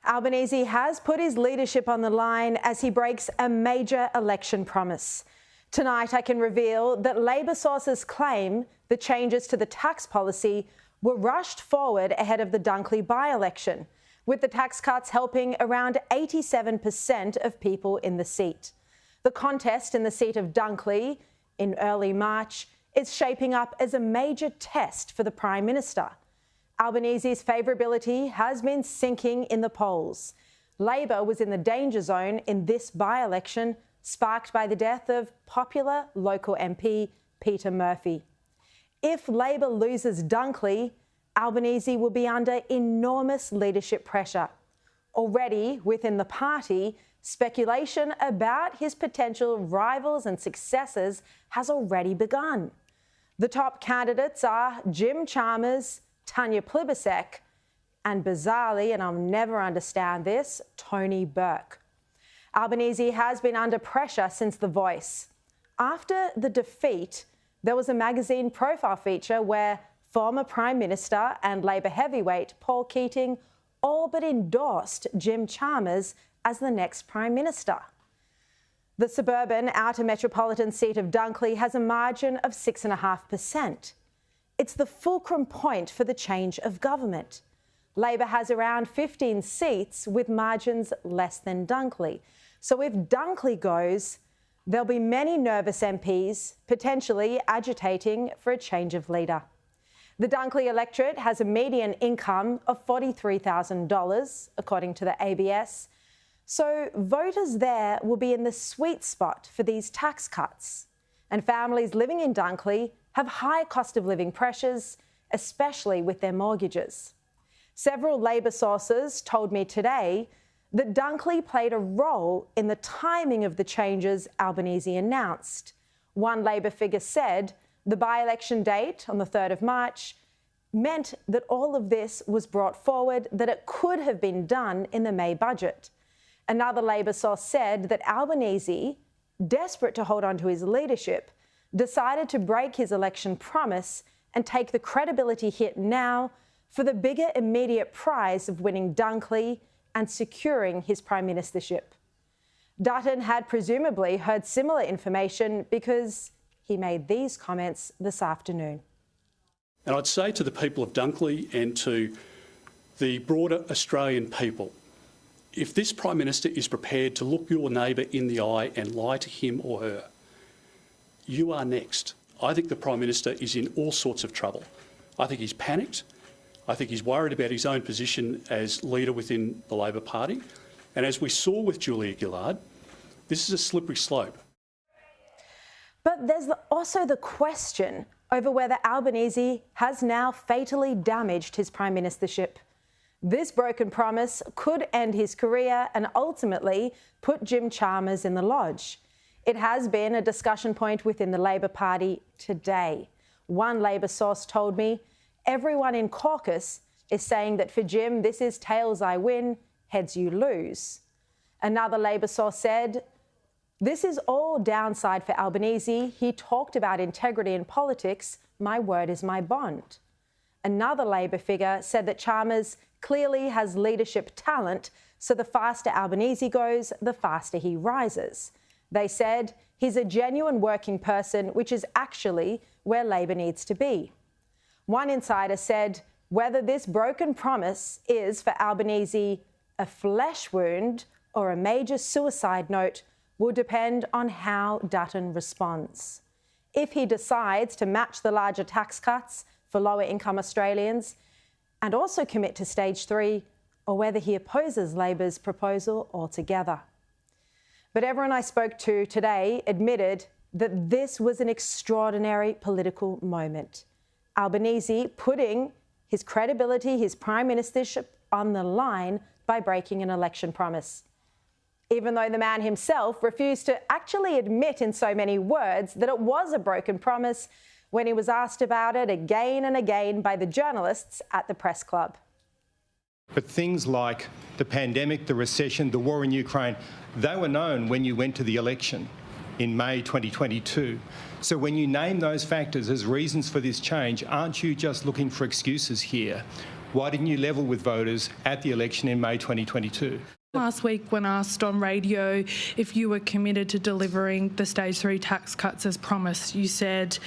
Albanese has put his leadership on the line as he breaks a major election promise. Tonight, I can reveal that Labor sources claim the changes to the tax policy were rushed forward ahead of the Dunkley by-election, with the tax cuts helping around 87% of people in the seat. The contest in the seat of Dunkley in early March is shaping up as a major test for the Prime Minister. Albanese's favourability has been sinking in the polls. Labor was in the danger zone in this by-election, sparked by the death of popular local MP Peter Murphy. If Labor loses Dunkley, Albanese will be under enormous leadership pressure. Already within the party, speculation about his potential rivals and successors has already begun. The top candidates are Jim Chalmers, Tanya Plibersek, and bizarrely, and I'll never understand this, Tony Burke. Albanese has been under pressure since The Voice. After the defeat, there was a magazine profile feature where former Prime Minister and Labor heavyweight Paul Keating all but endorsed Jim Chalmers as the next Prime Minister. The suburban outer metropolitan seat of Dunkley has a margin of 6.5%. It's the fulcrum point for the change of government. Labor has around 15 seats with margins less than Dunkley. So if Dunkley goes, there'll be many nervous MPs potentially agitating for a change of leader. The Dunkley electorate has a median income of $43,000, according to the ABS. So voters there will be in the sweet spot for these tax cuts. And families living in Dunkley have high cost of living pressures, especially with their mortgages. Several Labor sources told me today that Dunkley played a role in the timing of the changes Albanese announced. One Labor figure said the by-election date on the 3rd of March meant that all of this was brought forward, that it could have been done in the May budget. Another Labor source said that Albanese, desperate to hold on to his leadership, decided to break his election promise and take the credibility hit now for the bigger immediate prize of winning Dunkley and securing his prime ministership. Dutton had presumably heard similar information because he made these comments this afternoon. And I'd say to the people of Dunkley and to the broader Australian people, if this Prime Minister is prepared to look your neighbour in the eye and lie to him or her, you are next. I think the Prime Minister is in all sorts of trouble. I think he's panicked. I think he's worried about his own position as leader within the Labor Party. And as we saw with Julia Gillard, this is a slippery slope. But there's also the question over whether Albanese has now fatally damaged his prime ministership. This broken promise could end his career and ultimately put Jim Chalmers in the lodge. It has been a discussion point within the Labor Party today. One Labor source told me everyone in caucus is saying that for Jim, this is tails I win, heads you lose. Another Labor source said, this is all downside for Albanese. He talked about integrity in politics. My word is my bond. Another Labor figure said that Chalmers clearly has leadership talent, so the faster Albanese goes, the faster he rises. They said he's a genuine working person, which is actually where Labor needs to be. One insider said whether this broken promise is for Albanese a flesh wound or a major suicide note will depend on how Dutton responds. If he decides to match the larger tax cuts for lower income Australians and also commit to stage 3, or whether he opposes Labor's proposal altogether. But everyone I spoke to today admitted that this was an extraordinary political moment. Albanese putting his credibility, his prime ministership on the line by breaking an election promise. Even though the man himself refused to actually admit in so many words that it was a broken promise when he was asked about it again and again by the journalists at the press club. But things like the pandemic, the recession, the war in Ukraine, they were known when you went to the election in May 2022. So when you name those factors as reasons for this change, aren't you just looking for excuses here? Why didn't you level with voters at the election in May 2022? Last week, when asked on radio if you were committed to delivering the Stage 3 tax cuts as promised, you said,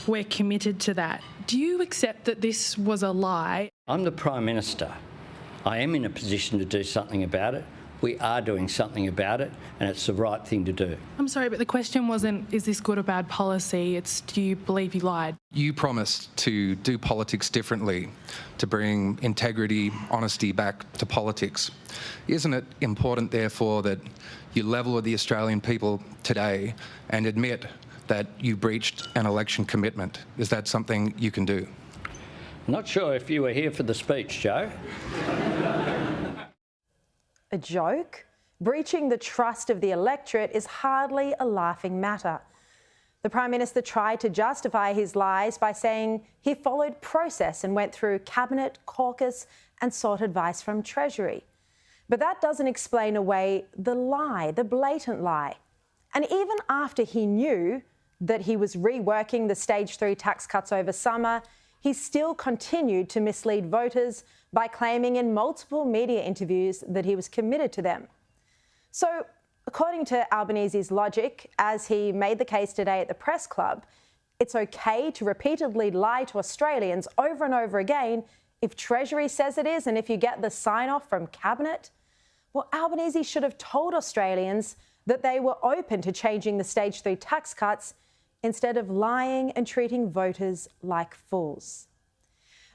"We're committed to that." Do you accept that this was a lie? I'm the Prime Minister. I am in a position to do something about it. We are doing something about it, and it's the right thing to do. I'm sorry, but the question wasn't, is this good or bad policy? It's, do you believe you lied? You promised to do politics differently, to bring integrity, honesty back to politics. Isn't it important, therefore, that you level with the Australian people today and admit that you breached an election commitment? Is that something you can do? Not sure if you were here for the speech, Joe. A joke? Breaching the trust of the electorate is hardly a laughing matter. The Prime Minister tried to justify his lies by saying he followed process and went through Cabinet, caucus and sought advice from Treasury. But that doesn't explain away the lie, the blatant lie. And even after he knew that he was reworking the Stage 3 tax cuts over summer, he still continued to mislead voters by claiming in multiple media interviews that he was committed to them. So, according to Albanese's logic, as he made the case today at the press club, it's okay to repeatedly lie to Australians over and over again if Treasury says it is and if you get the sign-off from Cabinet. Well, Albanese should have told Australians that they were open to changing the Stage 3 tax cuts instead of lying and treating voters like fools.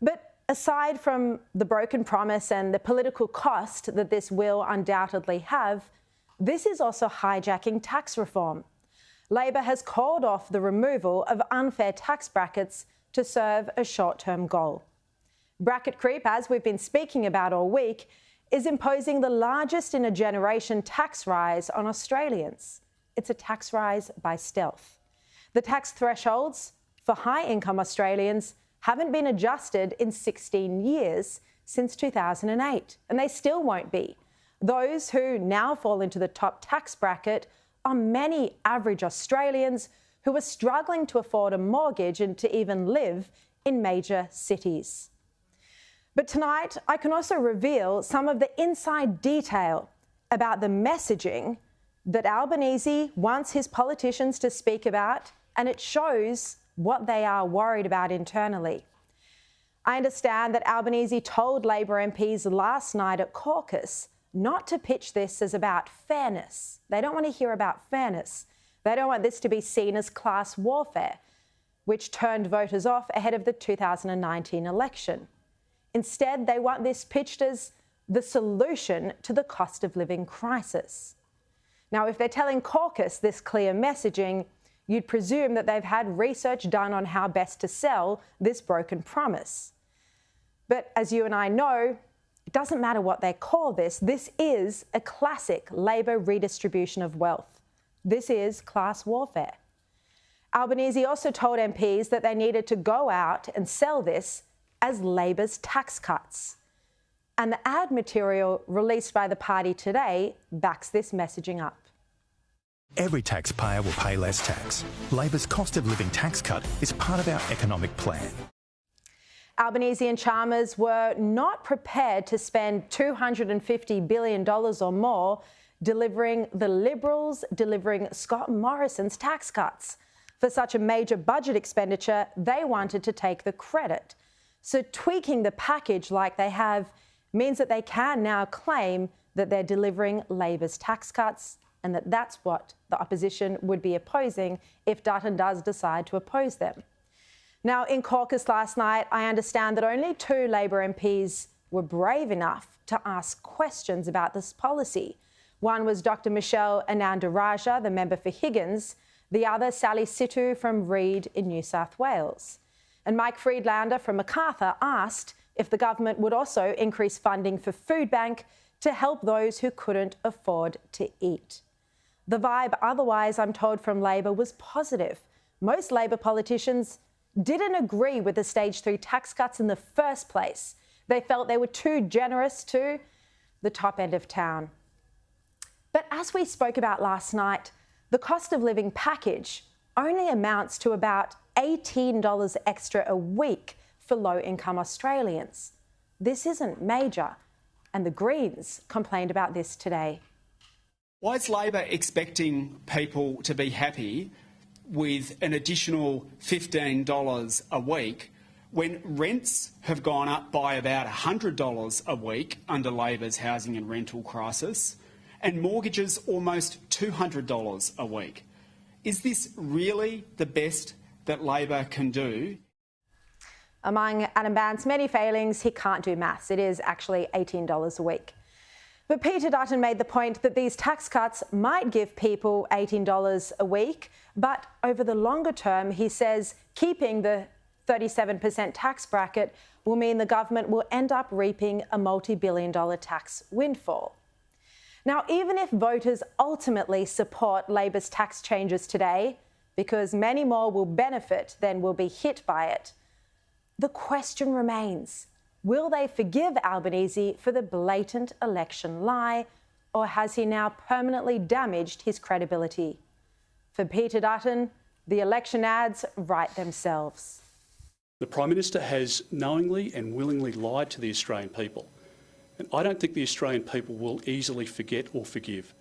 But aside from the broken promise and the political cost that this will undoubtedly have, this is also hijacking tax reform. Labor has called off the removal of unfair tax brackets to serve a short-term goal. Bracket creep, as we've been speaking about all week, is imposing the largest in a generation tax rise on Australians. It's a tax rise by stealth. The tax thresholds for high-income Australians haven't been adjusted in 16 years since 2008, and they still won't be. Those who now fall into the top tax bracket are many average Australians who are struggling to afford a mortgage and to even live in major cities. But tonight, I can also reveal some of the inside detail about the messaging that Albanese wants his politicians to speak about, and it shows what they are worried about internally. I understand that Albanese told Labor MPs last night at caucus not to pitch this as about fairness. They don't want to hear about fairness. They don't want this to be seen as class warfare, which turned voters off ahead of the 2019 election. Instead, they want this pitched as the solution to the cost of living crisis. Now, if they're telling caucus this clear messaging, you'd presume that they've had research done on how best to sell this broken promise. But as you and I know, it doesn't matter what they call this. This is a classic Labor redistribution of wealth. This is class warfare. Albanese also told MPs that they needed to go out and sell this as Labor's tax cuts. And the ad material released by the party today backs this messaging up. Every taxpayer will pay less tax. Labor's cost of living tax cut is part of our economic plan. Albanese and Chalmers were not prepared to spend $250 billion or more delivering the Liberals, delivering Scott Morrison's tax cuts. For such a major budget expenditure, they wanted to take the credit. So tweaking the package like they have means that they can now claim that they're delivering Labor's tax cuts and that that's what the opposition would be opposing if Dutton does decide to oppose them. Now, in caucus last night, I understand that only 2 Labor MPs were brave enough to ask questions about this policy. One was Dr Michelle Anandaraja, the member for Higgins, the other Sally Situ from Reid in New South Wales. And Mike Friedlander from Macarthur asked if the government would also increase funding for Food Bank to help those who couldn't afford to eat. The vibe otherwise, I'm told, from Labor was positive. Most Labor politicians didn't agree with the Stage 3 tax cuts in the first place. They felt they were too generous to the top end of town. But as we spoke about last night, the cost of living package only amounts to about $18 extra a week for low-income Australians. this isn't major, and the Greens complained about this today. Why is Labor expecting people to be happy with an additional $15 a week when rents have gone up by about $100 a week under Labor's housing and rental crisis and mortgages almost $200 a week? Is this really the best that Labor can do? Among Adam Bandt's many failings, he can't do maths. It is actually $18 a week. But Peter Dutton made the point that these tax cuts might give people $18 a week, but over the longer term, he says keeping the 37% tax bracket will mean the government will end up reaping a multi-billion-dollar tax windfall. Now, even if voters ultimately support Labor's tax changes today, because many more will benefit than will be hit by it, the question remains, will they forgive Albanese for the blatant election lie, or has he now permanently damaged his credibility? For Peter Dutton, the election ads write themselves. The Prime Minister has knowingly and willingly lied to the Australian people. And I don't think the Australian people will easily forget or forgive.